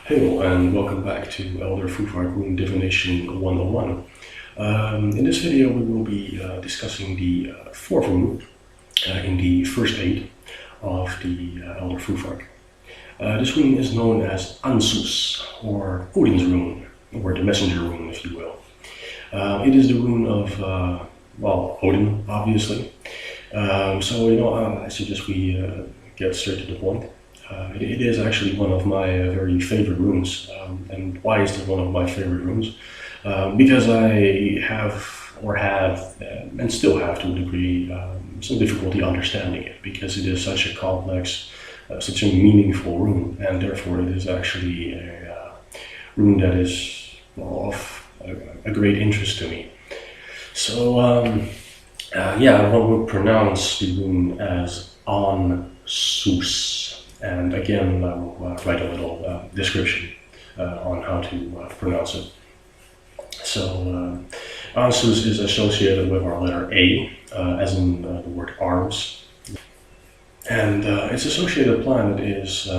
Hello and welcome back to Elder Futhark Rune Divination 101. In this video we will be discussing the fourth rune in the first aid of the Elder Futhark. This rune is known as Ansuz, or Odin's rune, or the messenger rune if you will. It is the rune of, Odin, obviously. I suggest we get straight to the point. It is actually one of my very favorite runes. And why is it one of my favorite runes? Because I had, and still have to a degree, some difficulty understanding it, because it is such a complex, such a meaningful rune, and therefore it is actually a rune that is of a great interest to me. So, one would pronounce the rune as Ansuz. And again, I will write a little description on how to pronounce it. So, Ansuz is associated with our letter A, as in the word arms. And its associated planet is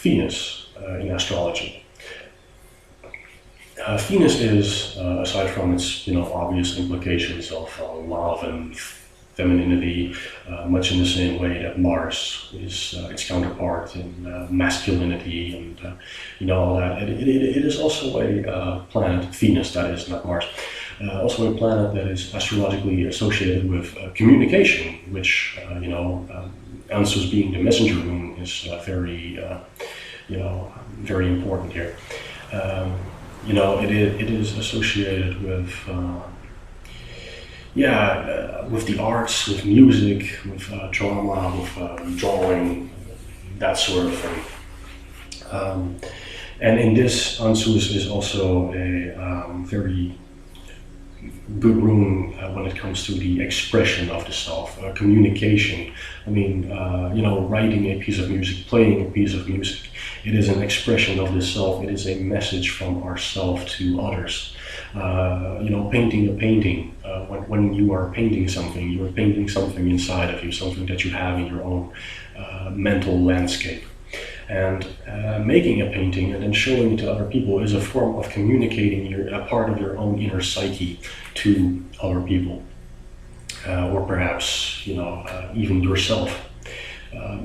Venus in astrology. Venus is, aside from its obvious implications of love and femininity, much in the same way that Mars is its counterpart in masculinity and all that. It is also a planet, Venus, that is, not Mars, also a planet that is astrologically associated with communication, which, Ansuz being the messenger rune is very important here. It is associated with with the arts, with music, with drama, with drawing, that sort of thing. And in this, Ansuz is also a very good rune when it comes to the expression of the self, communication. I mean, writing a piece of music, playing a piece of music, it is an expression of the self. It is a message from ourself to others. Painting a painting, when you are painting something, you are painting something inside of you, something that you have in your own mental landscape. And making a painting and then showing it to other people is a form of communicating a part of your own inner psyche to other people, or perhaps even yourself.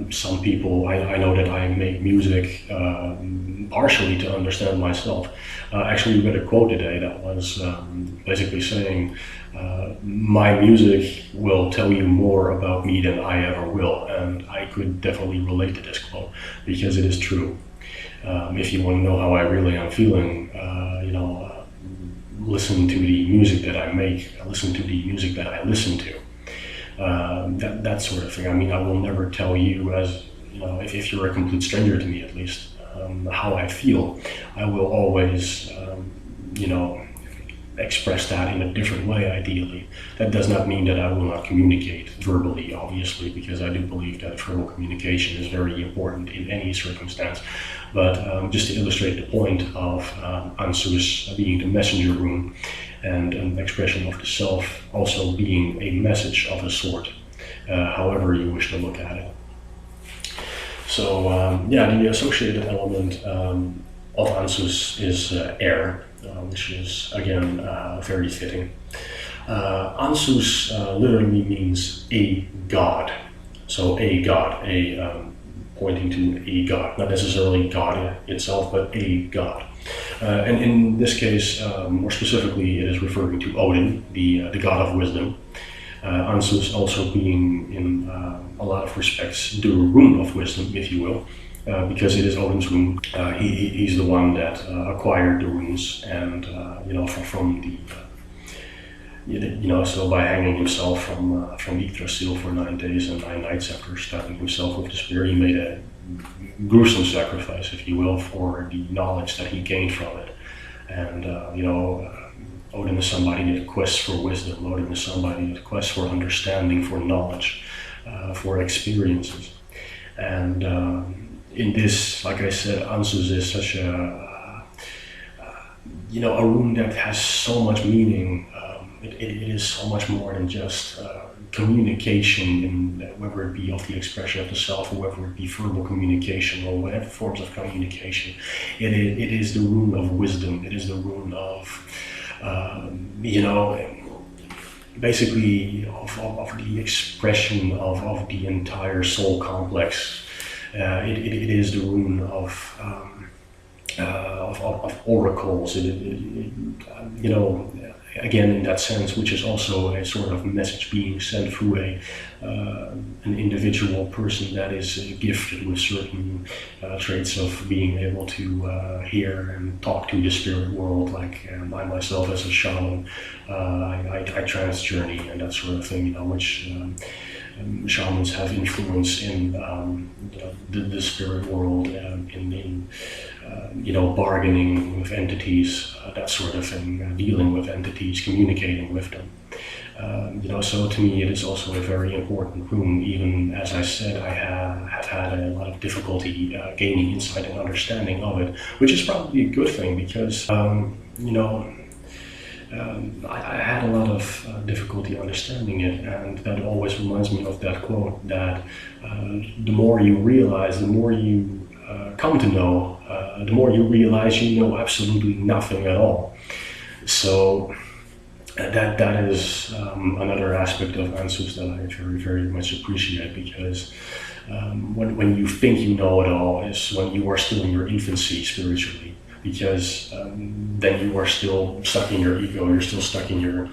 Some people, I know that I make music partially to understand myself. I actually read a quote today that was basically saying, my music will tell you more about me than I ever will. And I could definitely relate to this quote, because it is true. If you want to know how I really am feeling, listen to the music that I make, listen to the music that I listen to. That sort of thing. I mean, I will never tell you, as if you're a complete stranger to me at least, how I feel. I will always, express that in a different way, ideally. That does not mean that I will not communicate verbally, obviously, because I do believe that verbal communication is very important in any circumstance. But just to illustrate the point of Ansuz being the messenger rune, and an expression of the self also being a message of a sort, however you wish to look at it. So the associated element of Ansuz is air, which is again very fitting. Ansuz literally means a god. So a god, pointing to a god, not necessarily God itself, but a god. And in this case, more specifically, it is referring to Odin, the god of wisdom. Ansuz also being, in a lot of respects, the rune of wisdom, if you will, because it is Odin's rune. He's the one that acquired the runes, and from the so by hanging himself from Yggdrasil for 9 days and 9 nights after stabbing himself with the spear, he made a gruesome sacrifice, if you will, for the knowledge that he gained from it. And Odin is somebody that quests for wisdom. Odin is somebody that quests for understanding, for knowledge, for experiences. And in this, like I said, Ansuz is such a rune that has so much meaning. It is so much more than just communication, in whether it be of the expression of the self, or whether it be verbal communication, or whatever forms of communication. It is the rune of wisdom. It is the rune of, basically of the expression of the entire soul complex. It is the rune of oracles. Again, in that sense, which is also a sort of message being sent through an individual person that is gifted with certain traits of being able to hear and talk to the spirit world. Like I myself, as a shaman, I trance journey and that sort of thing, which shamans have influence in the spirit world, in bargaining with entities, that sort of thing, dealing with entities, communicating with them. So to me it is also a very important rune. Even as I said, I have had a lot of difficulty gaining insight and understanding of it, which is probably a good thing, because I had a lot of difficulty understanding it, and that always reminds me of that quote that the more you realize, the more you come to know, the more you realize you know absolutely nothing at all. So that is another aspect of Ansuz that I very, very much appreciate, because when you think you know it all is when you are still in your infancy spiritually, because then you are still stuck in your ego, you're still stuck in your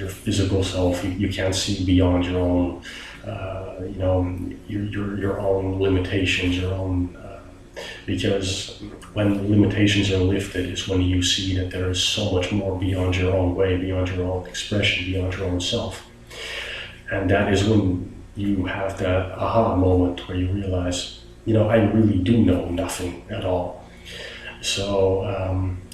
physical self. You can't see beyond your own your own limitations, your own because when the limitations are lifted is when you see that there is so much more beyond your own way, beyond your own expression, beyond your own self. And that is when you have that aha moment where you realize, I really do know nothing at all. So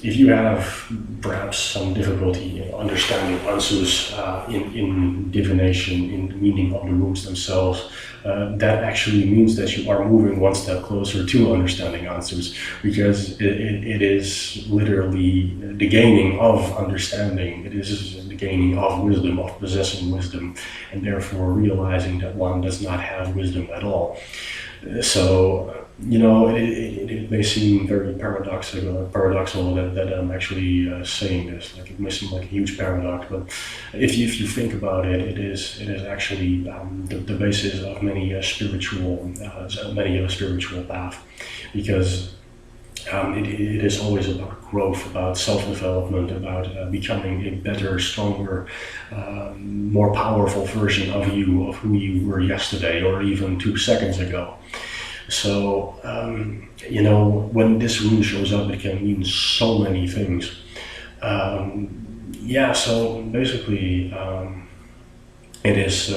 if you have perhaps some difficulty in understanding Ansuz in divination, in the meaning of the runes themselves, that actually means that you are moving one step closer to understanding Ansuz, because it is literally the gaining of understanding. It is the gaining of wisdom, of possessing wisdom, and therefore realizing that one does not have wisdom at all. So, it may seem very paradoxical that I'm actually saying this. Like, it may seem like a huge paradox, but if you think about it, it is actually the basis of many a spiritual path, because it is always about growth, about self-development, about becoming a better, stronger, more powerful version of who you were yesterday or even 2 seconds ago. So, when this rune shows up, it can mean so many things. So basically, it is,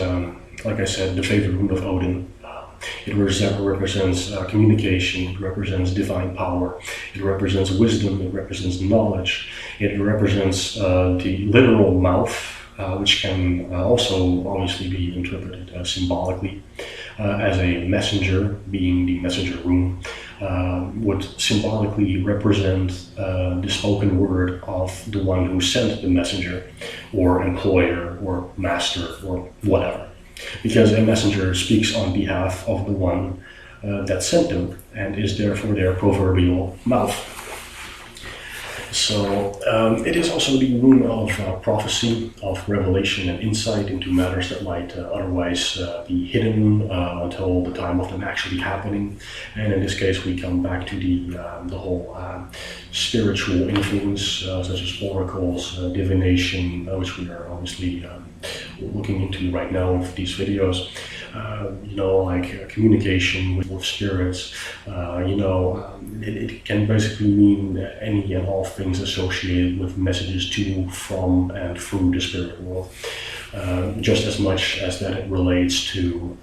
like I said, the favorite rune of Odin. It represents communication, it represents divine power, it represents wisdom, it represents knowledge, it represents the literal mouth, which can also obviously be interpreted symbolically. As a messenger, being the messenger rune, would symbolically represent the spoken word of the one who sent the messenger, or employer, or master, or whatever. Because a messenger speaks on behalf of the one that sent them, and is therefore their proverbial mouth. So it is also the rune of prophecy, of revelation and insight into matters that might otherwise be hidden until the time of them actually happening. And in this case, we come back to the whole spiritual influence, such as oracles, divination, which we are obviously looking into right now with these videos. Like communication with spirits. It can basically mean any and all things associated with messages to, from, and through the spirit world, just as much as that it relates to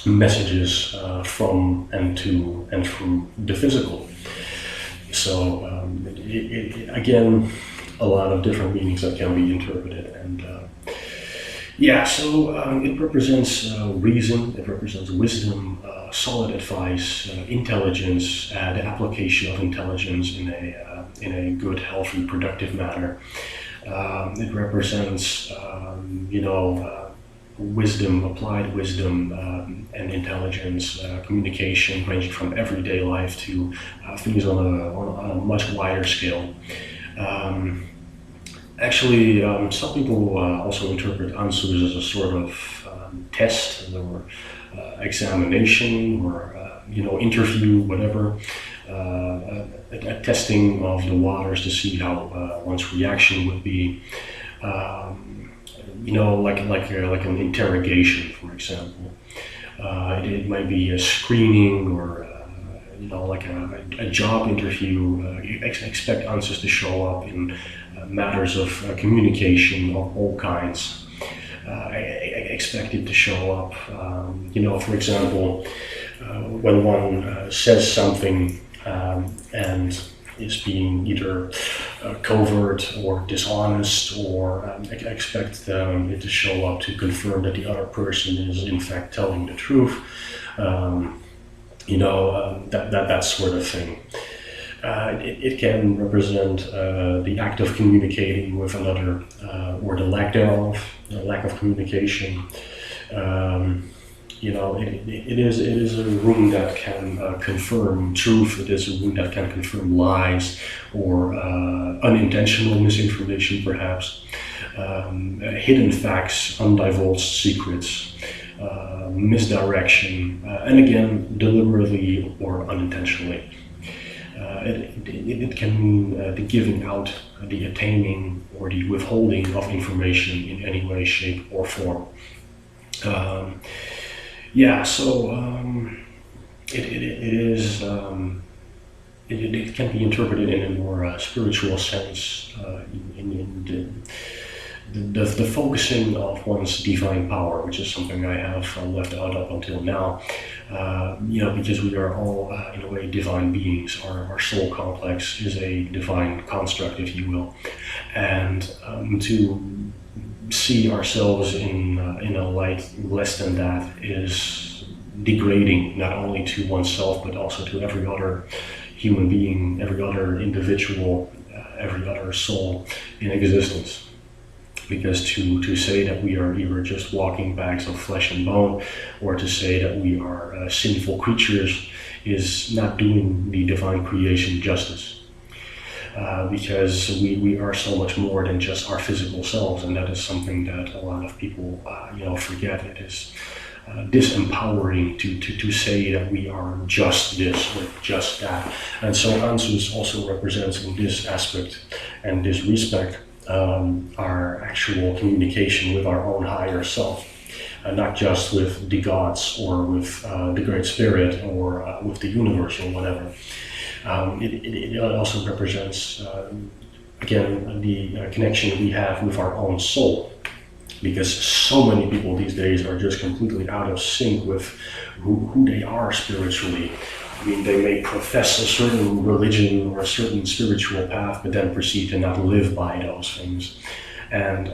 messages from and to and through the physical. So again, a lot of different meanings that can be interpreted, and it represents reason, it represents wisdom, solid advice, intelligence, the application of intelligence in a good, healthy, productive manner. It represents, wisdom, applied wisdom, and intelligence, communication, ranging from everyday life to things on a much wider scale. Some people also interpret Ansuz as a sort of test or examination or interview, whatever, a testing of the waters to see how one's reaction would be. Like an interrogation, for example. It might be a screening or like a job interview. You expect answers to show up in matters of communication of all kinds. Expect it to show up, for example, when one says something and is being either covert or dishonest, or expect it to show up to confirm that the other person is in fact telling the truth. That sort of thing. It can represent the act of communicating with another, or the lack thereof, the lack of communication. It is a rune that can confirm truth. It is a rune that can confirm lies or unintentional misinformation, perhaps, hidden facts, undivulged secrets, misdirection, and again, deliberately or unintentionally. It can mean the giving out, the attaining, or the withholding of information in any way, shape, or form. It can be interpreted in a more spiritual sense, in the focusing of one's divine power, which is something I have left out up until now. Because we are all, in a way, divine beings. Our soul complex is a divine construct, if you will, and to see ourselves in a light less than that is degrading, not only to oneself but also to every other human being, every other individual, every other soul in existence. Because to say that we are either just walking bags of flesh and bone, or to say that we are sinful creatures, is not doing the divine creation justice. Because we are so much more than just our physical selves, and that is something that a lot of people forget. It is disempowering to say that we are just this or just that. And so Ansuz also represents in this aspect and this respect our actual communication with our own higher self, not just with the gods or with the Great Spirit or with the universe or whatever. It also represents, again, the connection we have with our own soul, because so many people these days are just completely out of sync with who they are spiritually. I mean, they may profess a certain religion or a certain spiritual path, but then proceed to not live by those things. And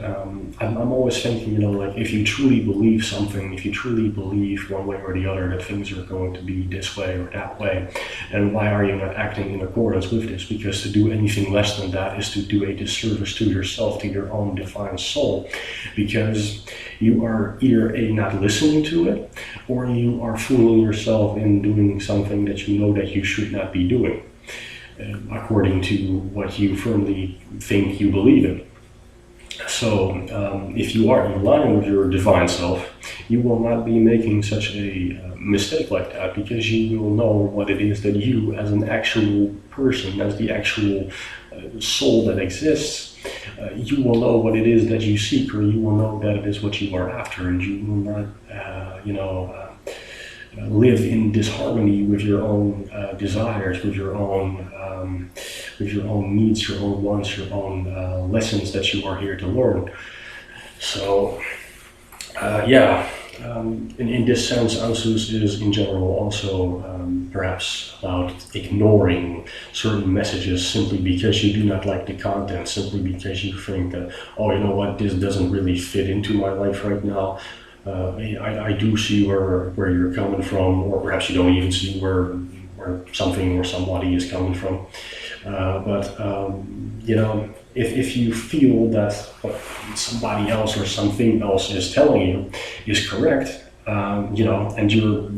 I'm always thinking, like, if you truly believe something, if you truly believe one way or the other that things are going to be this way or that way, then why are you not acting in accordance with this? Because to do anything less than that is to do a disservice to yourself, to your own divine soul, because you are either not listening to it, or you are fooling yourself in doing something that you know that you should not be doing, according to what you firmly think you believe in. So if you are in line with your divine self, you will not be making such a mistake like that, because you will know what it is that you, as an actual person, as the actual soul that exists, you will know what it is that you seek, or you will know that it is what you are after, and you will not, live in disharmony with your own desires, with your own needs, your own wants, your own lessons that you are here to learn. So, in this sense, Ansuz is in general also perhaps about ignoring certain messages simply because you do not like the content, simply because you think that, oh, you know what, this doesn't really fit into my life right now. I do see where you're coming from, or perhaps you don't even see where something or somebody is coming from. You know, if you feel that what somebody else or something else is telling you is correct, you know, and you're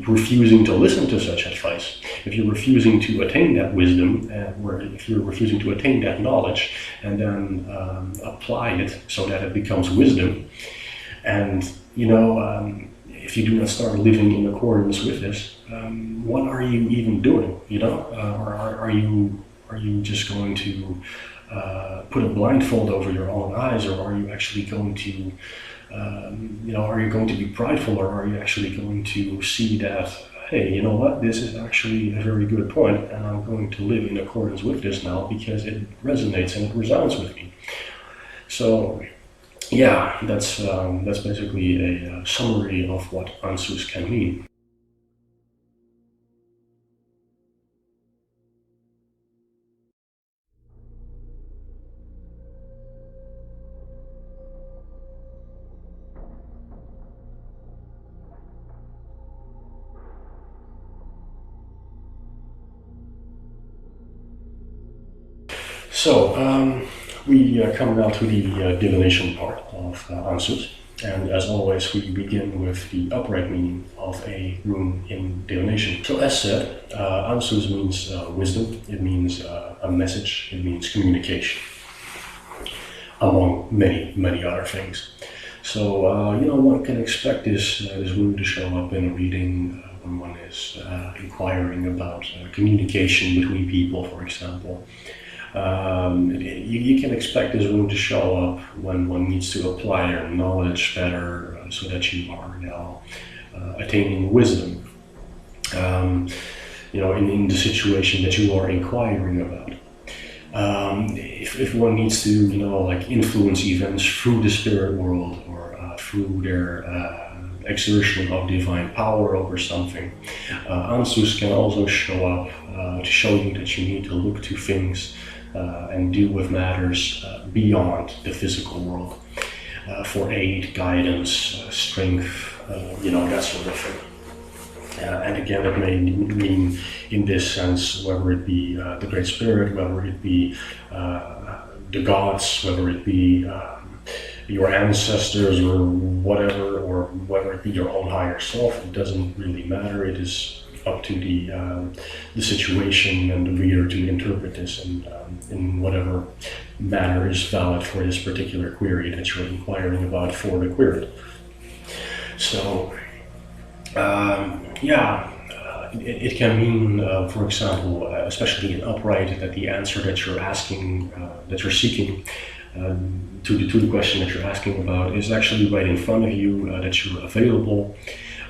refusing to listen to such advice, if you're refusing to attain that wisdom, or if you're refusing to attain that knowledge and then apply it so that it becomes wisdom, and you know, if you do not start living in accordance with this, what are you even doing? You know, or are you just going to put a blindfold over your own eyes, or are you actually going to, you know, are you going to be prideful, or are you actually going to see that, hey, you know what, this is actually a very good point, and I'm going to live in accordance with this now because it resonates and it resounds with me. So, yeah, that's basically a summary of what Ansuz can mean. So, we come now to the divination part of Ansuz, and as always, we begin with the upright meaning of a rune in divination. So, as said, Ansuz means wisdom, it means a message, it means communication, among many other things. So, you know, one can expect this rune to show up in a reading when one is inquiring about communication between people, for example. You can expect this rune to show up when one needs to apply your knowledge better, so that you are now attaining wisdom. You know, in the situation that you are inquiring about. If one needs to, you know, like influence events through the spirit world, or through their exertion of divine power over something, Ansuz can also show up to show you that you need to look to things and deal with matters beyond the physical world for aid, guidance, strength, you know, that sort of thing. And again, it may mean, in this sense, whether it be the Great Spirit, whether it be the gods, whether it be your ancestors or whatever, or whether it be your own higher self, it doesn't really matter. It is up to the situation and the reader to interpret this in whatever manner is valid for this particular query that you're inquiring about for the query. So, yeah, it can mean, for example, especially in upright, that the answer that you're asking, that you're seeking, to the question that you're asking about is actually right in front of you, that you're available,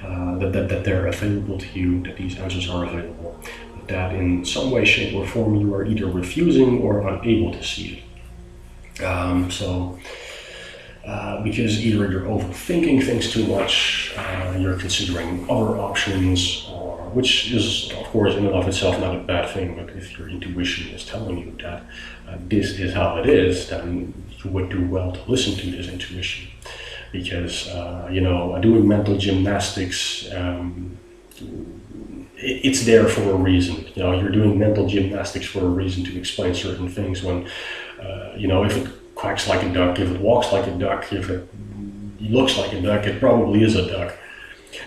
that they're available to you, that these answers are available, that in some way, shape, or form you are either refusing or unable to see it. Because either you're overthinking things too much, you're considering other options, or, which is, of course, in and of itself not a bad thing, but if your intuition is telling you that this is how it is, then you would do well to listen to this intuition. Because, you know, doing mental gymnastics, it's there for a reason. You know, you're doing mental gymnastics for a reason to explain certain things when, you know, if it quacks like a duck, if it walks like a duck, if it looks like a duck, it probably is a duck.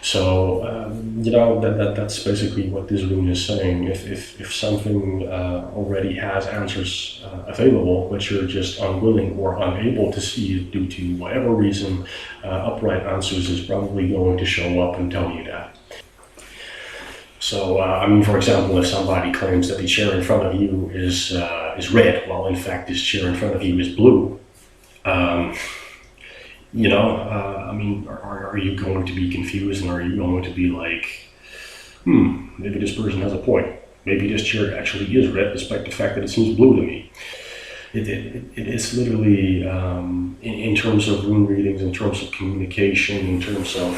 So, you know, that's basically what this rune is saying. If something already has answers available, but you're just unwilling or unable to see it due to whatever reason, upright Ansuz is probably going to show up and tell you that. So, I mean, for example, if somebody claims that the chair in front of you is red, while in fact this chair in front of you is blue, you know, I mean, are you going to be confused, and are you going to be like, maybe this person has a point. Maybe this chair actually is red, despite the fact that it seems blue to me. It is literally, in terms of rune readings, in terms of communication, in terms of,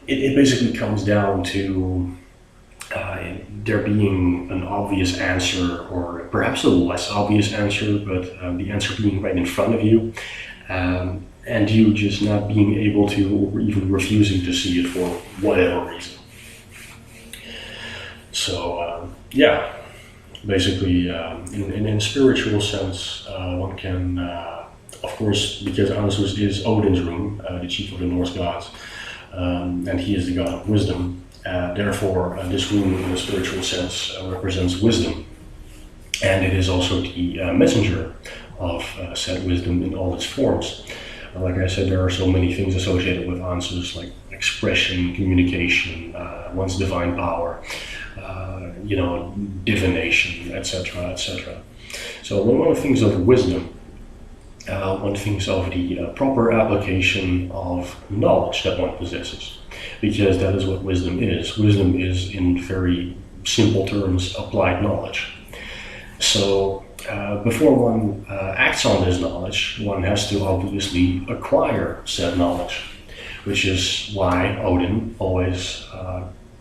it basically comes down to there being an obvious answer, or perhaps a less obvious answer, but the answer being right in front of you. And you just not being able to, or even refusing to see it for whatever reason. Yeah, basically, in a spiritual sense, one can, of course, because Ansuz is Odin's rune, the chief of the Norse gods, and he is the god of wisdom. Therefore, this rune, in a spiritual sense, represents wisdom, and it is also the messenger of said wisdom in all its forms. Like I said, there are so many things associated with Ansuz, like expression, communication, one's divine power, divination, etc., etc. So when one thinks of wisdom, one thinks of the proper application of knowledge that one possesses, because that is what wisdom is. Wisdom is, in very simple terms, applied knowledge. So before one acts on this knowledge, one has to obviously acquire said knowledge, which is why Odin always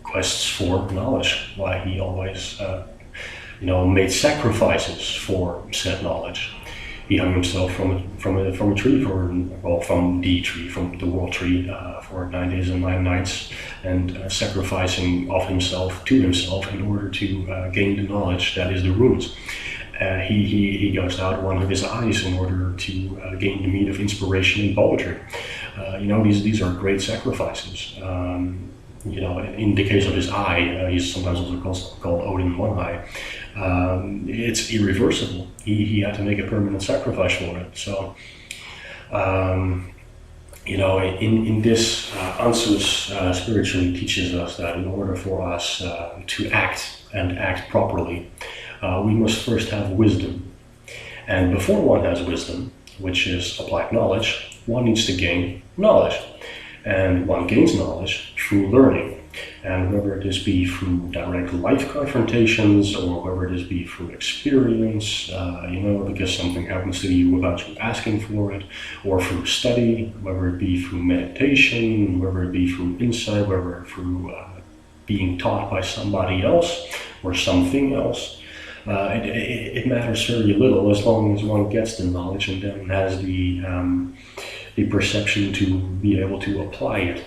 quests for knowledge, why he always made sacrifices for said knowledge. He hung himself from a tree, from the world tree, for 9 days and 9 nights, and sacrificing of himself to himself in order to gain the knowledge that is the runes. He goes out one of his eyes in order to gain the meat of inspiration in poetry. These are great sacrifices. In the case of his eye, he's sometimes also called Odin One Eye. It's irreversible. He had to make a permanent sacrifice for it. So, in this, Ansuz spiritually teaches us that in order for us to act and act properly, we must first have wisdom. And before one has wisdom, which is applied knowledge, one needs to gain knowledge. And one gains knowledge through learning. And whether this be through direct life confrontations, or whether this be through experience, because something happens to you without you asking for it, or through study, whether it be through meditation, whether it be through insight, whether through being taught by somebody else or something else, it matters very little as long as one gets the knowledge and then has the perception to be able to apply it.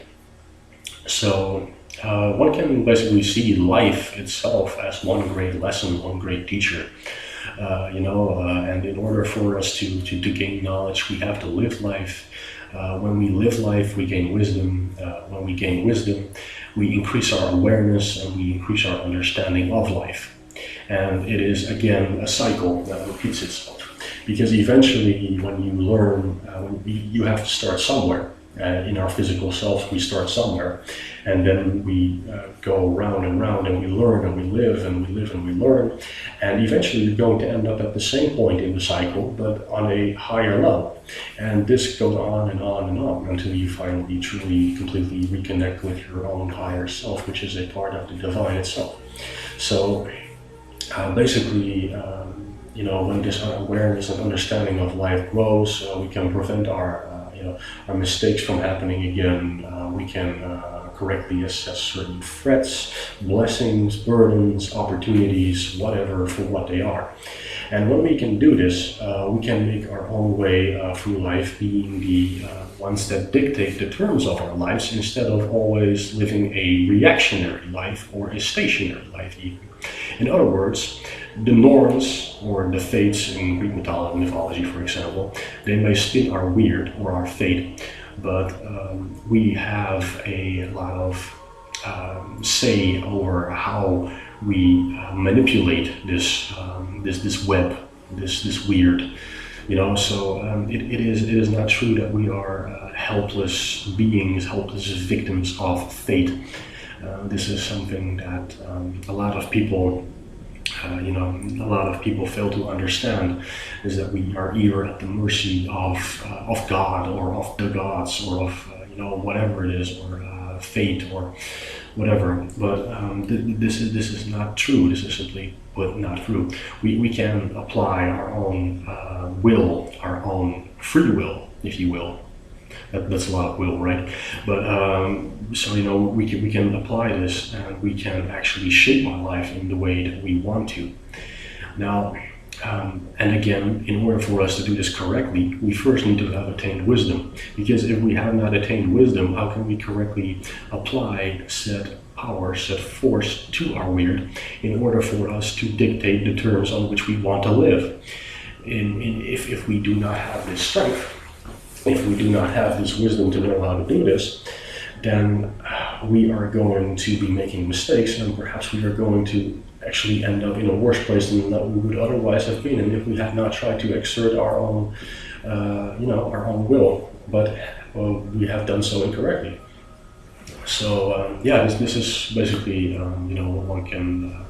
So one can basically see life itself as one great lesson, one great teacher. And in order for us to gain knowledge, we have to live life. When we live life, we gain wisdom. When we gain wisdom, we increase our awareness and we increase our understanding of life. And it is, again, a cycle that repeats itself. Because eventually, when you learn, you have to start somewhere. In our physical self, we start somewhere, and then we go round and round, and we learn, and we live, and we live, and we learn, and eventually you're going to end up at the same point in the cycle, but on a higher level. And this goes on and on and on until you finally truly, completely reconnect with your own higher self, which is a part of the divine itself. So basically, when this awareness and understanding of life grows, we can prevent our mistakes from happening again. We can correctly assess certain threats, blessings, burdens, opportunities, whatever, for what they are. And when we can do this, we can make our own way through life, being the ones that dictate the terms of our lives, instead of always living a reactionary life or a stationary life even. In other words, the norms or the fates in Greek mythology, for example, they may spin our weird or our fate, but we have a lot of say over how we manipulate this web, this weird, So it is not true that we are helpless beings, helpless victims of fate. This is something that a lot of people fail to understand, is that we are either at the mercy of God or of the gods or of whatever it is, or fate or whatever. But this is not true. This is simply put not true. We can apply our own will, our own free will, if you will. That's a lot of will, right? But we can apply this, and we can actually shape our life in the way that we want to. Now, And again, in order for us to do this correctly, we first need to have attained wisdom. Because if we have not attained wisdom, how can we correctly apply said power, said force to our weird in order for us to dictate the terms on which we want to live? If we do not have this strength, if we do not have this wisdom to know how to do this, then we are going to be making mistakes, and perhaps we are going to actually end up in a worse place than that we would otherwise have been, and if we have not tried to exert our own, our own will, but we have done so incorrectly. So this is basically what one can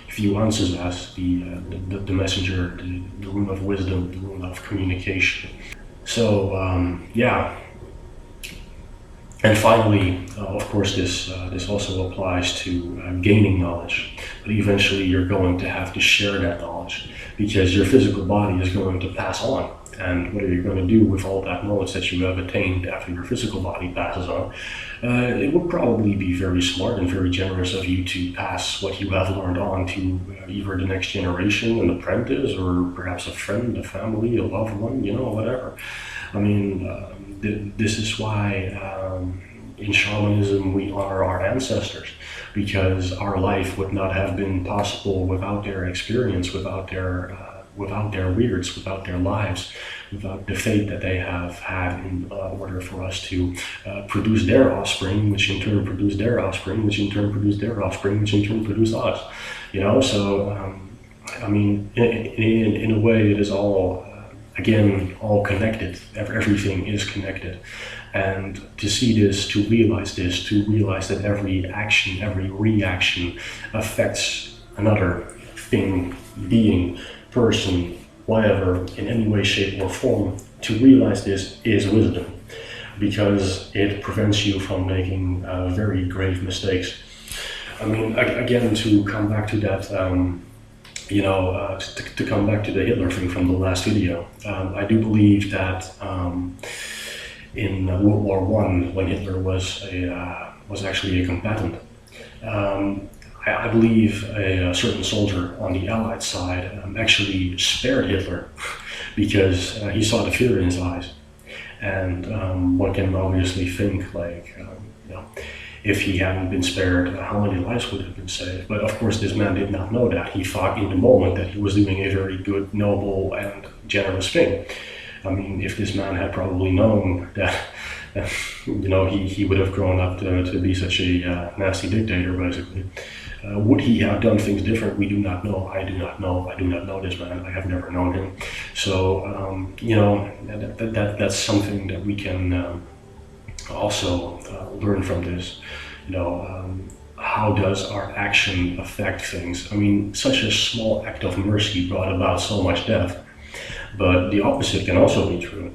view Ansuz as the messenger, the rune of wisdom, the rune of communication. So and finally, of course, this also applies to gaining knowledge. But eventually, you're going to have to share that knowledge because your physical body is going to pass on. And what are you going to do with all that knowledge that you have attained after your physical body passes on? It would probably be very smart and very generous of you to pass what you have learned on to either the next generation, an apprentice, or perhaps a friend, a family, a loved one, whatever. I mean, this is why in shamanism we honor our ancestors, because our life would not have been possible without their experience, without their weirds, without their lives, without the fate that they have had in order for us to produce their offspring, which in turn produced their offspring, which in turn produced their offspring, which in turn produced us. So I mean, in a way, it is all again all connected. Everything is connected, and to see this, to realize that every action, every reaction affects another thing, being, person, whatever, in any way, shape, or form. To realize this is wisdom, because it prevents you from making very grave mistakes. I mean, again, to come back to that, to come back to the Hitler thing from the last video, I do believe that in World War I, when Hitler was actually a combatant, I believe a certain soldier on the Allied side actually spared Hitler because he saw the fear in his eyes. And one can obviously think, like, if he hadn't been spared, how many lives would have been saved? But of course, this man did not know that. He thought in the moment that he was doing a very good, noble, and generous thing. I mean, if this man had probably known that, he would have grown up to be such a nasty dictator, basically. Would he have done things different? We do not know. I do not know. I do not know this man. I have never known him. So, that's something that we can also learn from this. How does our action affect things? I mean, such a small act of mercy brought about so much death, but the opposite can also be true.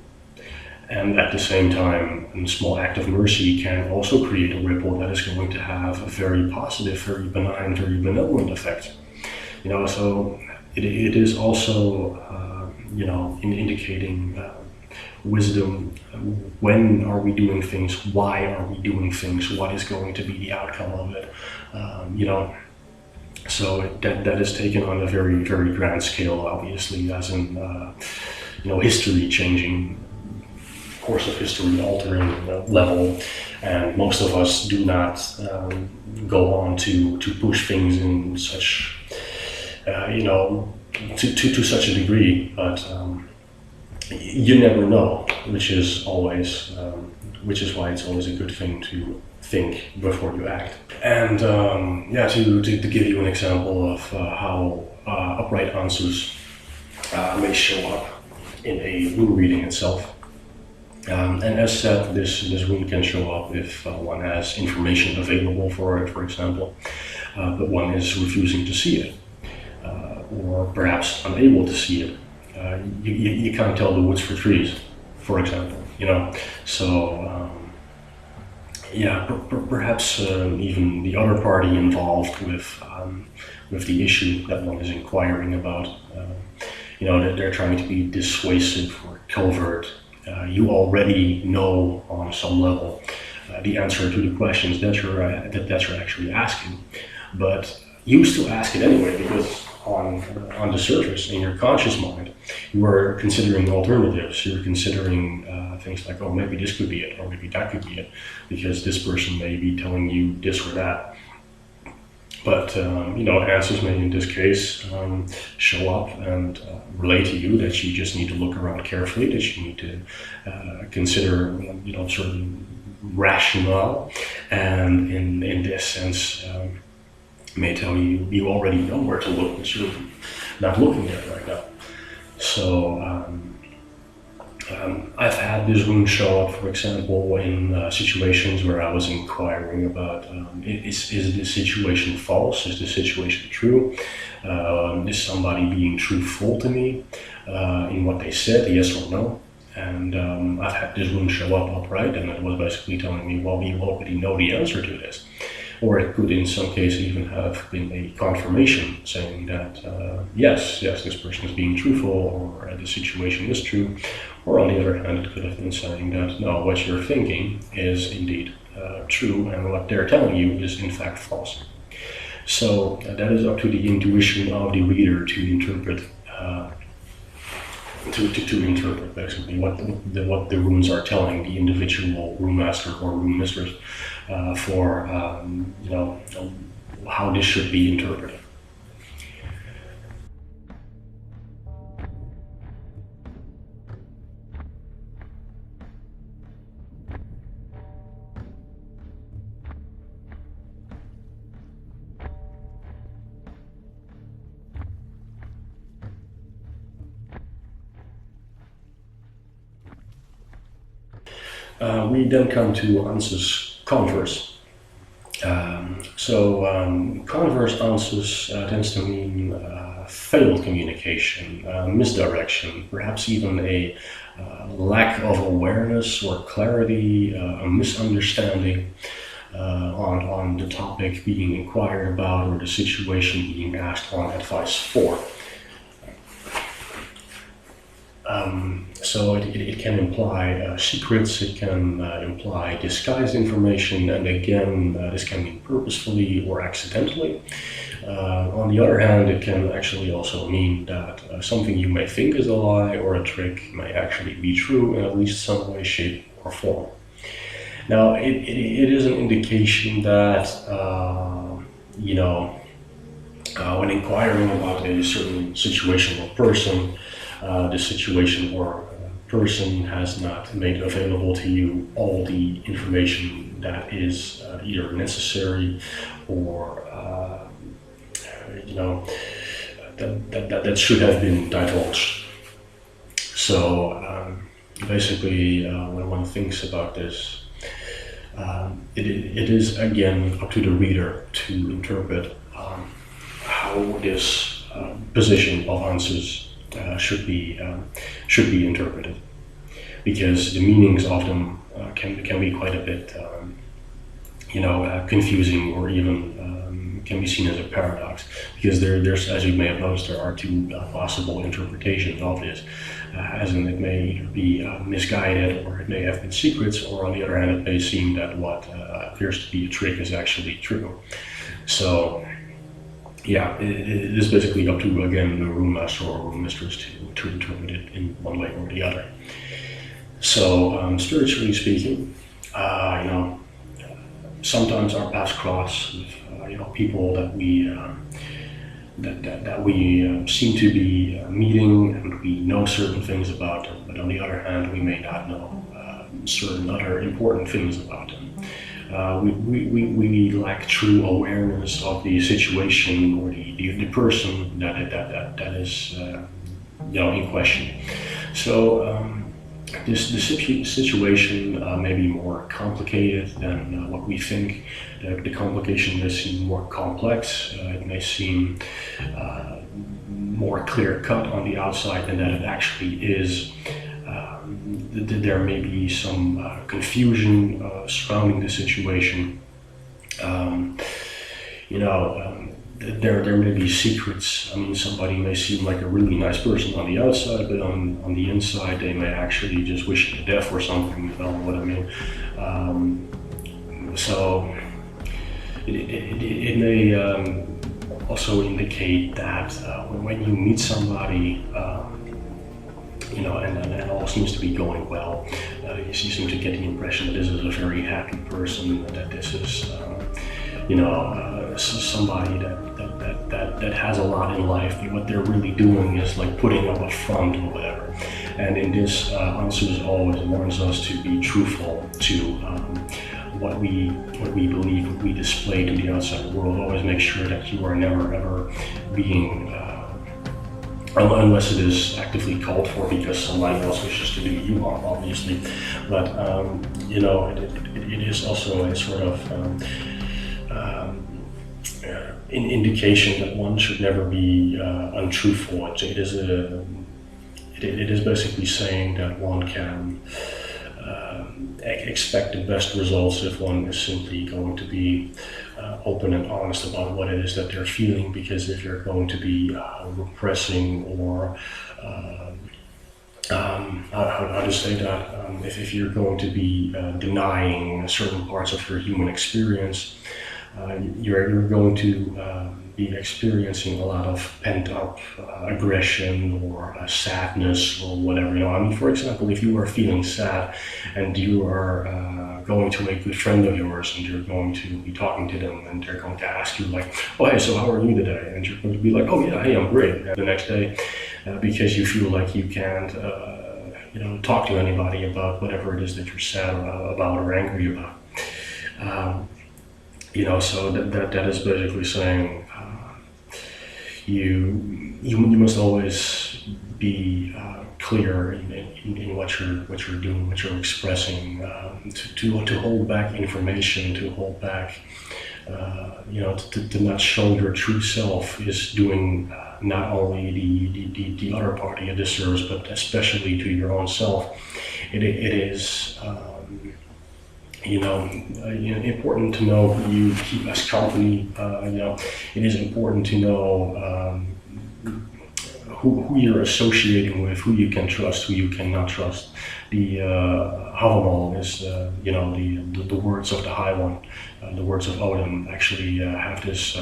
And at the same time, a small act of mercy can also create a ripple that is going to have a very positive, very benign, very benevolent effect. So it is also, indicating wisdom. When are we doing things? Why are we doing things? What is going to be the outcome of it? So that is taken on a very, very grand scale, obviously, as in, history changing, course of history altering level, and most of us do not go on to push things in such, to such a degree, but you never know, which is why it's always a good thing to think before you act. And to give you an example of how upright Ansuz may show up in a rune reading itself. And as said, this rune can show up if one has information available for it, for example, but one is refusing to see it, or perhaps unable to see it. You can't tell the woods for trees, for example, So, perhaps even the other party involved with the issue that one is inquiring about, that they're trying to be dissuasive or covert. You already know on some level the answer to the questions that you're actually asking, but you still ask it anyway because on the surface in your conscious mind, you are considering alternatives. You're considering things like, oh, maybe this could be it, or maybe that could be it, because this person may be telling you this or that. But Ansuz may in this case show up and relate to you that you just need to look around carefully, that you need to consider certain rationale, and in this sense may tell you you already know where to look, but you're not looking there right now. So I've had this rune show up, for example, in situations where I was inquiring about is the situation false? Is the situation true? Is somebody being truthful to me in what they said, yes or no? And I've had this rune show up upright, and it was basically telling me, well, you already know the answer to this. Or it could, in some cases, even have been a confirmation saying that, yes, this person is being truthful, or the situation is true. Or on the other hand, it could have been saying that, no, what you're thinking is indeed true, and what they're telling you is in fact false. So that is up to the intuition of the reader to interpret, to interpret basically what the runes are telling the individual rune master or rune mistress for how this should be interpreted. We then come to Ansuz converse. Converse Ansuz tends to mean failed communication, misdirection, perhaps even a lack of awareness or clarity, a misunderstanding on the topic being inquired about or the situation being asked on advice for. So it can imply secrets, it can imply disguised information, and again, this can mean purposefully or accidentally. On the other hand, it can actually also mean that something you may think is a lie or a trick may actually be true in at least some way, shape, or form. Now, it is an indication that, when inquiring about a certain situation or person, the situation or person has not made available to you all the information that is either necessary or that should have been divulged. So basically, when one thinks about this, it is again up to the reader to interpret how this position of Ansuz should be interpreted, because the meanings of them can be quite a bit confusing, or even can be seen as a paradox, because there's, as you may have noticed, there are two possible interpretations of this, as in it may either be misguided, or it may have been secrets, or on the other hand it may seem that what appears to be a trick is actually true. So yeah, it is basically up to, again, the rune master or rune mistress to interpret it in one way or the other. So, spiritually speaking, sometimes our paths cross with, people that we seem to be meeting, and we know certain things about them, but on the other hand, we may not know certain other important things about them. We lack true awareness of the situation or the person that is in question. So the situation may be more complicated than what we think. The complication may seem more complex. It may seem more clear-cut on the outside than that it actually is. There may be some confusion surrounding the situation. There may be secrets. I mean, somebody may seem like a really nice person on the outside, but on the inside they may actually just wish you to death or something, you know what I mean? So it may also indicate that when you meet somebody, and all seems to be going well, you seem to get the impression that this is a very happy person, that this is, somebody that has a lot in life, but what they're really doing is like putting up a front or whatever. And in this, Ansuz always warns us to be truthful to what we believe, what we display to the outside world. Always make sure that you are never ever being, unless it is actively called for because somebody else wishes to do you harm, obviously. But it is also a sort of an indication that one should never be untruthful. It is basically saying that one can expect the best results if one is simply going to be open and honest about what it is that they're feeling, because if you're going to be repressing or how to say that, if you're going to be denying certain parts of your human experience, you're going to be experiencing a lot of pent-up aggression or sadness or whatever. For example, if you are feeling sad and you are going to a good friend of yours and you're going to be talking to them and they're going to ask you like, oh hey, so how are you today? And you're going to be like, oh yeah, hey, I'm great. And the next day, because you feel like you can't talk to anybody about whatever it is that you're sad about or angry about. So that is basically saying you must always be clear in what you're doing, what you're expressing, to hold back information, to hold back, to not show your true self is doing not only the other party a disservice, but especially to your own self. It is. Important to know who you keep as company. It is important to know who you're associating with, who you can trust, who you cannot trust. The Havamol is, the words of the High One, the words of Odin actually have this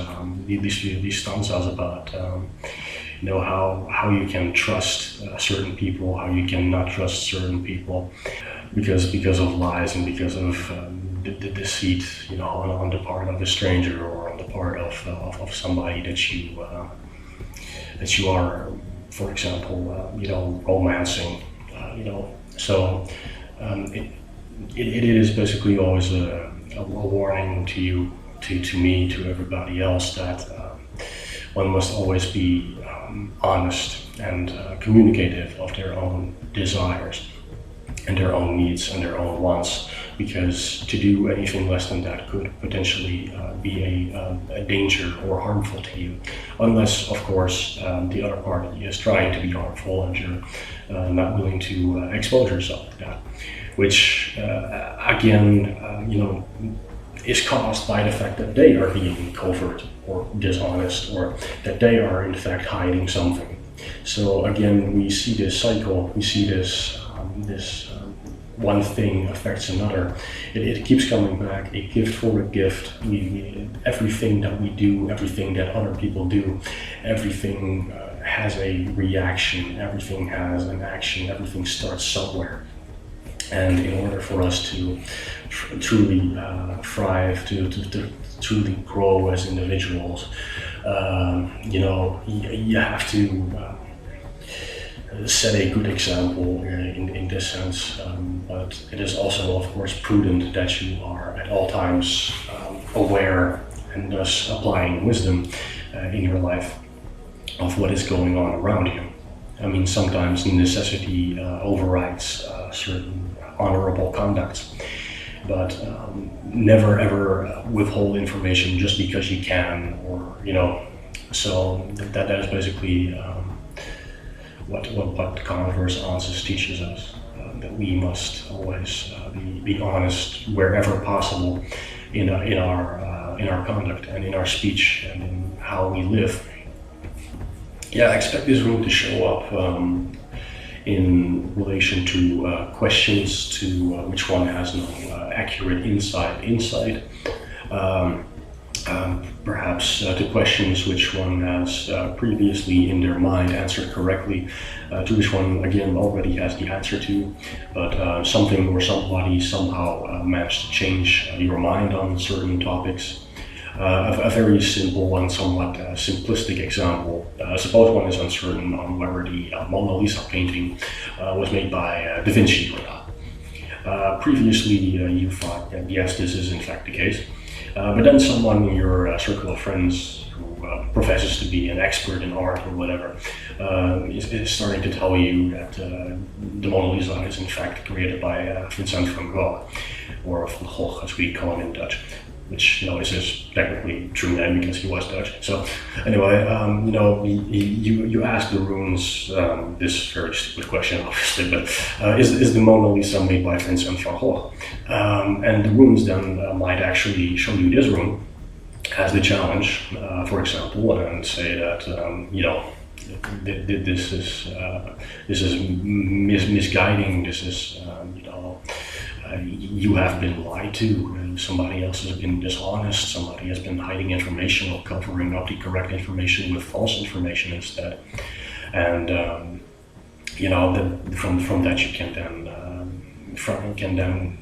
these stanzas about how you can trust certain people, how you cannot trust certain people. Because of lies and because of the deceit, on the part of a stranger or on the part of somebody that you are, for example, romancing, So it is basically always a warning to you, to me, to everybody else that one must always be honest and communicative of their own desires and their own needs and their own wants, because to do anything less than that could potentially be a danger or harmful to you, unless of course the other party is trying to be harmful and you're not willing to expose yourself to that, which again is caused by the fact that they are being covert or dishonest, or that they are in fact hiding something. So again, we see this cycle, we see this one thing affects another. It keeps coming back, a gift for a gift. Everything that we do, everything that other people do, everything has a reaction, everything has an action, everything starts somewhere. And in order for us to truly thrive, to truly grow as individuals, you have to set a good example in this sense, but it is also of course prudent that you are at all times aware and thus applying wisdom in your life of what is going on around you. Sometimes necessity overrides certain honorable conducts, but never ever withhold information just because you can, or so that is basically what Converse Ansuz teaches us, that we must always be honest wherever possible in our conduct and in our speech and in how we live. I expect this room to show up in relation to questions to which one has no accurate insight. perhaps to questions which one has previously in their mind answered correctly, to which one again already has the answer to, but something or somebody somehow managed to change your mind on certain topics. A very simple and somewhat simplistic example. Suppose one is uncertain on whether the Mona Lisa painting was made by Da Vinci or not. Previously, you thought that yes, this is in fact the case. But then someone in your circle of friends who professes to be an expert in art or whatever is starting to tell you that the Mona Lisa is in fact created by Vincent van Gogh, or Van Gogh as we call him in Dutch, which is his technically true name because he was Dutch. So anyway, you ask the runes this very stupid question, obviously, but is the Mona Lisa made by Vincent van Gogh? And the runes then might actually show you this rune as the challenge, for example, and say that this is misguiding. This is you have been lied to. Somebody else has been dishonest. Somebody has been hiding information or covering up the correct information with false information instead. And from that you can then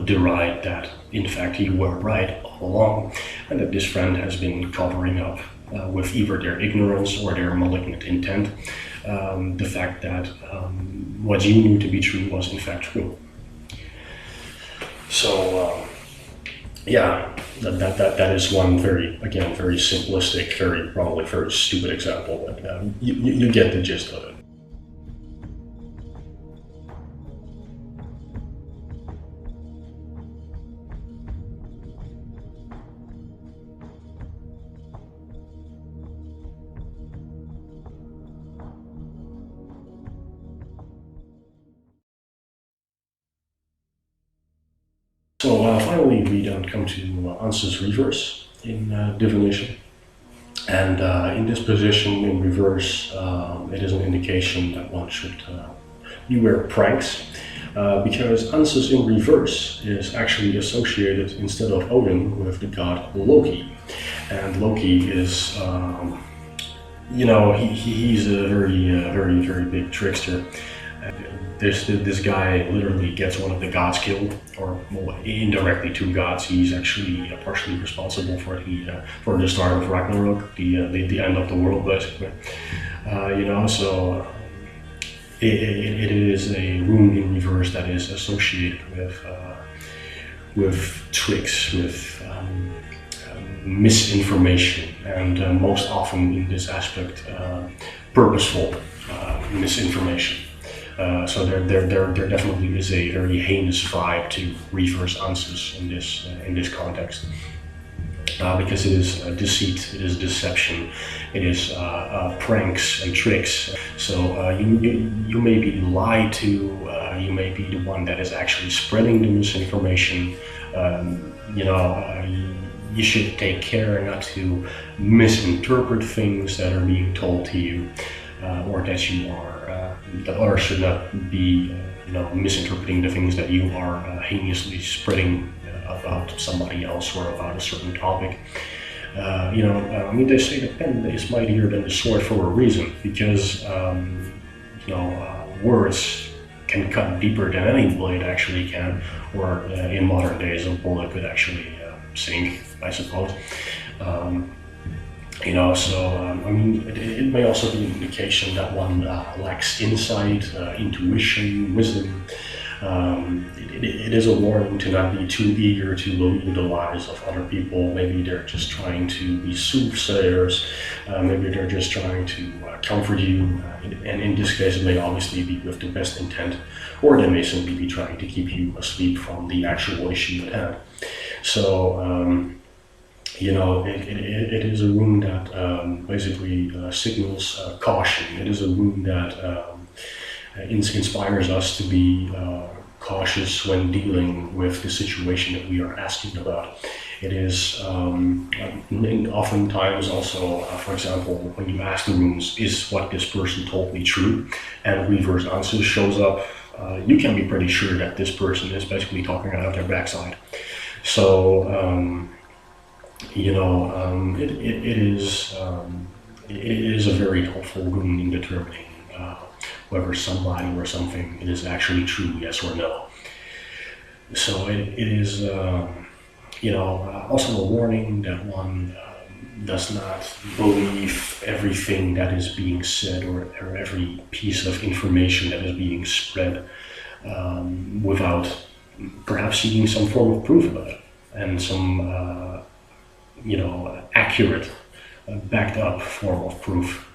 deride that in fact you were right all along, and that this friend has been covering up with either their ignorance or their malignant intent the fact that what you knew to be true was in fact true. So that is one very simplistic, probably very stupid example, but you get the gist of it. So finally we then come to Ansuz reverse in Divination, and in this position in reverse it is an indication that one should beware pranks, because Ansuz in reverse is actually associated instead of Odin with the god Loki, and Loki is he's a very big trickster. This guy literally gets one of the gods killed, or indirectly two gods. He's actually partially responsible for the start of Ragnarok, the end of the world, basically. So it is a rune in reverse that is associated with tricks, with misinformation, and most often in this aspect, purposeful misinformation. So there definitely is a very heinous vibe to reverse Ansuz in this context, because it is deceit, it is deception, it is pranks and tricks. So you may be lied to, you may be the one that is actually spreading the misinformation. You should take care not to misinterpret things that are being told to you, or that others should not be misinterpreting the things that you are heinously spreading about somebody else or about a certain topic. They say the pen is mightier than the sword for a reason, because words can cut deeper than any blade actually can, or in modern days a bullet could actually sink, I suppose. It may also be an indication that one lacks insight, intuition, wisdom. It is a warning to not be too eager to believe the lies of other people. Maybe they're just trying to be soothsayers. Maybe they're just trying to comfort you. And in this case, it may obviously be with the best intent, or they may simply be trying to keep you asleep from the actual issue at hand. So, it is a rune that basically signals caution. It is a rune that inspires us to be cautious when dealing with the situation that we are asking about. It is oftentimes also, for example, when you ask the runes, is what this person told me true? And reverse answer shows up, you can be pretty sure that this person is basically talking out of their backside. So, it is a very helpful rune in determining whether somebody or something is actually true, yes or no. So it is, also a warning that one does not believe everything that is being said or every piece of information that is being spread without perhaps seeking some form of proof about it and some, accurate, backed up form of proof,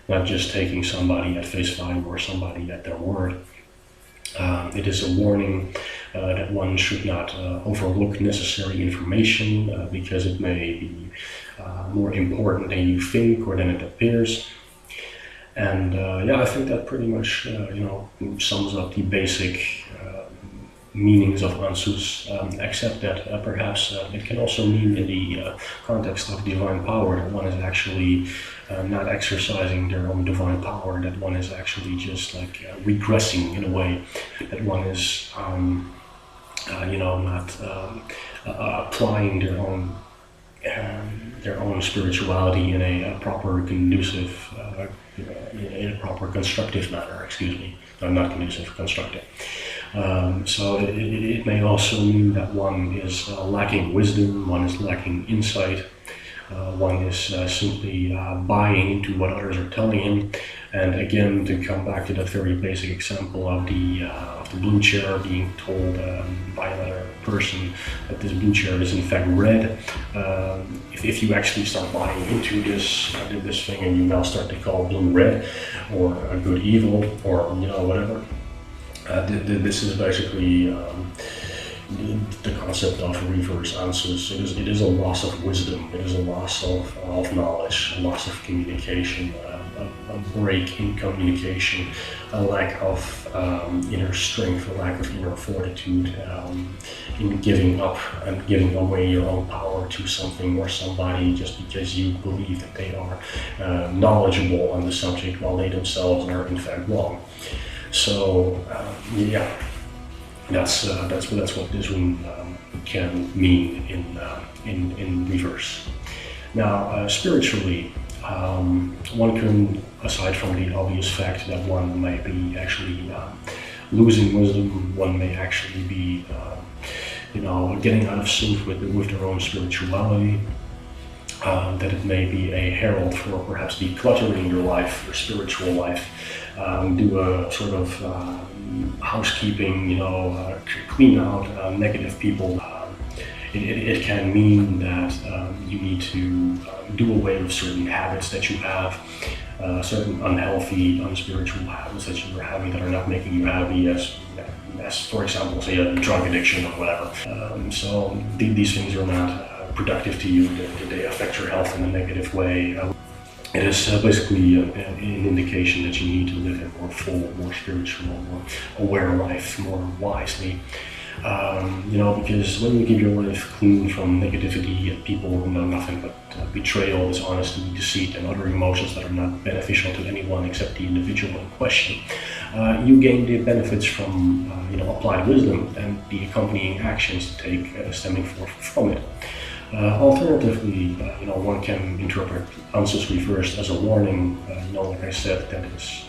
not just taking somebody at face value or somebody at their word. It is a warning that one should not overlook necessary information because it may be more important than you think or than it appears. And I think that pretty much sums up the basic meanings of Ansuz, except that perhaps it can also mean in the context of divine power that one is actually not exercising their own divine power, that one is actually just like regressing in a way, that one is not applying their own spirituality in a proper conducive, in a proper constructive manner, excuse me, not conducive, constructive. So it may also mean that one is lacking wisdom, one is lacking insight, one is simply buying into what others are telling him. And again, to come back to that very basic example of the blue chair being told by another person that this blue chair is in fact red, if you actually start buying into this thing and you now start to call blue red or good evil or whatever, this is basically the concept of reverse Ansuz. It is a loss of wisdom, it is a loss of knowledge, a loss of communication, a break in communication, a lack of inner strength, a lack of inner fortitude in giving up and giving away your own power to something or somebody just because you believe that they are knowledgeable on the subject while they themselves are in fact wrong. So that's what this rune can mean in reverse. Now, spiritually, one can, aside from the obvious fact that one may be actually losing wisdom, one may actually be, getting out of sync with their own spirituality. That it may be a herald for perhaps decluttering your life, your spiritual life. Do a sort of housekeeping, clean out negative people. It can mean that you need to do away with certain habits that you have, certain unhealthy, unspiritual habits that you are having that are not making you happy, as for example, say a drug addiction or whatever. So these things are not productive to you. They affect your health in a negative way. It is basically an indication that you need to live a more full, more spiritual, more aware life, more wisely. Because when you keep your life clean from negativity and people who know nothing but betrayal, dishonesty, deceit, and other emotions that are not beneficial to anyone except the individual in question, you gain the benefits from applied wisdom and the accompanying actions to take stemming forth from it. Alternatively, one can interpret Ansuz reversed as a warning. Like I said, that is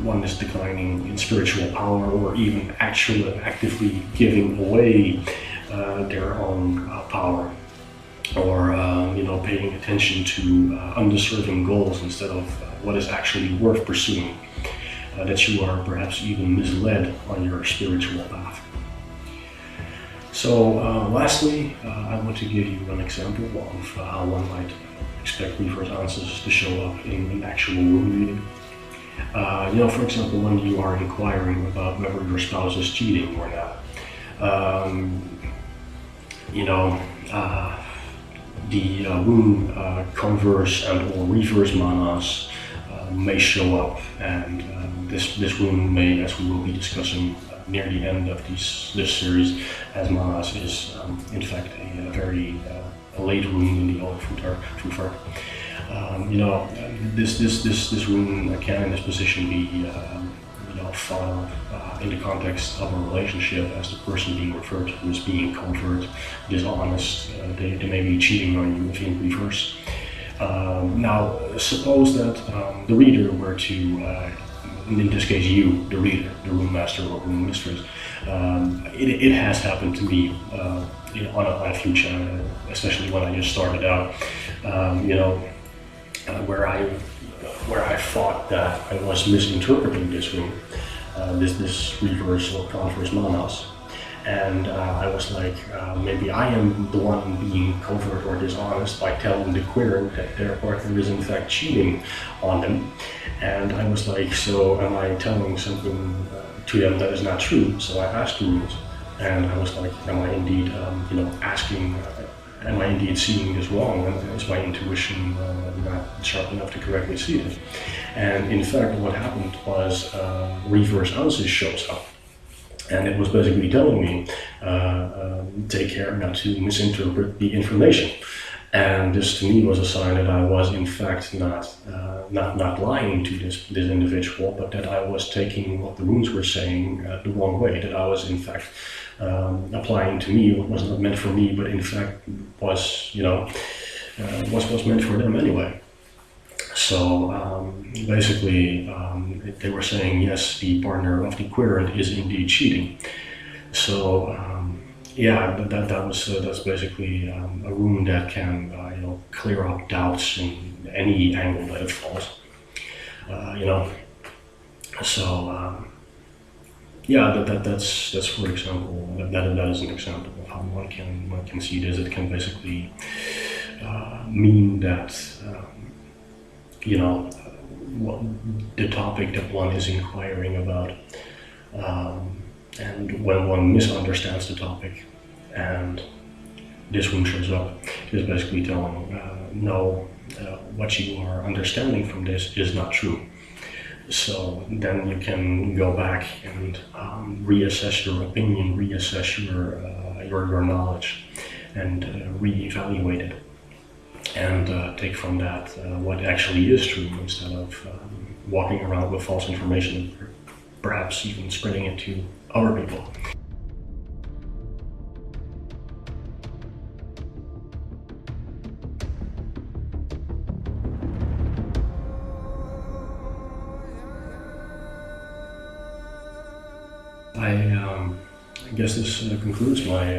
one is declining in spiritual power, or even actively giving away their own power, or paying attention to undeserving goals instead of what is actually worth pursuing. That you are perhaps even misled on your spiritual path. So lastly, I want to give you an example of how one might expect reverse Ansuz to show up in an actual rune reading. For example, when you are inquiring about whether your spouse is cheating or not, the rune converse and or reverse manas may show up, and this rune may, as we will be discussing near the end of this series, as manas is in fact a very late rune in the Elder Futhark. This rune can in this position be thought of in the context of a relationship as the person being referred to as being covert, dishonest. They may be cheating on you in reverse. Now, suppose that the reader were to, in this case you, the reader, the room master or room mistress, it has happened to me on a few channels, especially when I just started out, where I thought that I was misinterpreting this room, this reverse or converse manas. And I was like, maybe I am the one being covert or dishonest by telling the queer that their partner is in fact cheating on them. And I was like, so am I telling something to them that is not true? So I asked the rules, and I was like, am I indeed, am I indeed seeing this wrong? And is my intuition not sharp enough to correctly see it? And in fact, what happened was reverse Ansuz shows up. And it was basically telling me, take care not to misinterpret the information. And this to me was a sign that I was in fact not lying to this individual, but that I was taking what the runes were saying the wrong way, that I was in fact applying to me what was not meant for me, but in fact was meant for them anyway. So basically, they were saying, yes, the partner of the querent is indeed cheating. So yeah, that's basically a rune that can clear up doubts in any angle that it falls. So yeah, that's for example, that is an example of how one can see this. It can basically mean that the topic that one is inquiring about, and when one misunderstands the topic and this one shows up, it is basically telling, no, what you are understanding from this is not true. So then you can go back and reassess your opinion, reassess your knowledge, and reevaluate it. And take from that what actually is true, instead of walking around with false information, perhaps even spreading it to other people. I guess this concludes my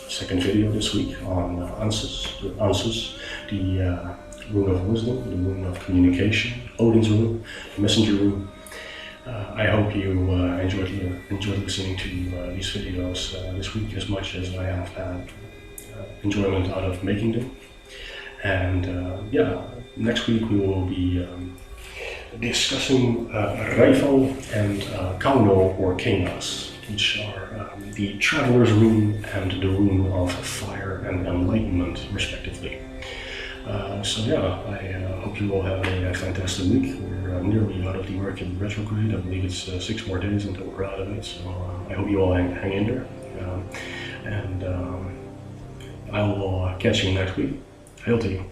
second video this week on Ansuz, the rune of wisdom, the rune of communication, Odin's rune, the messenger rune. I hope you enjoyed listening to these videos this week as much as I have had enjoyment out of making them. And yeah, next week we will be discussing Raifal and Kauno or Kenas, which are the Traveler's Rune and the Rune of Fire and Enlightenment, respectively. So yeah, I hope you all have a fantastic week. We're nearly out of the Mercury retrograde. I believe it's 6 more days until we're out of it, so I hope you all hang in there. And I will catch you next week. Hail to you.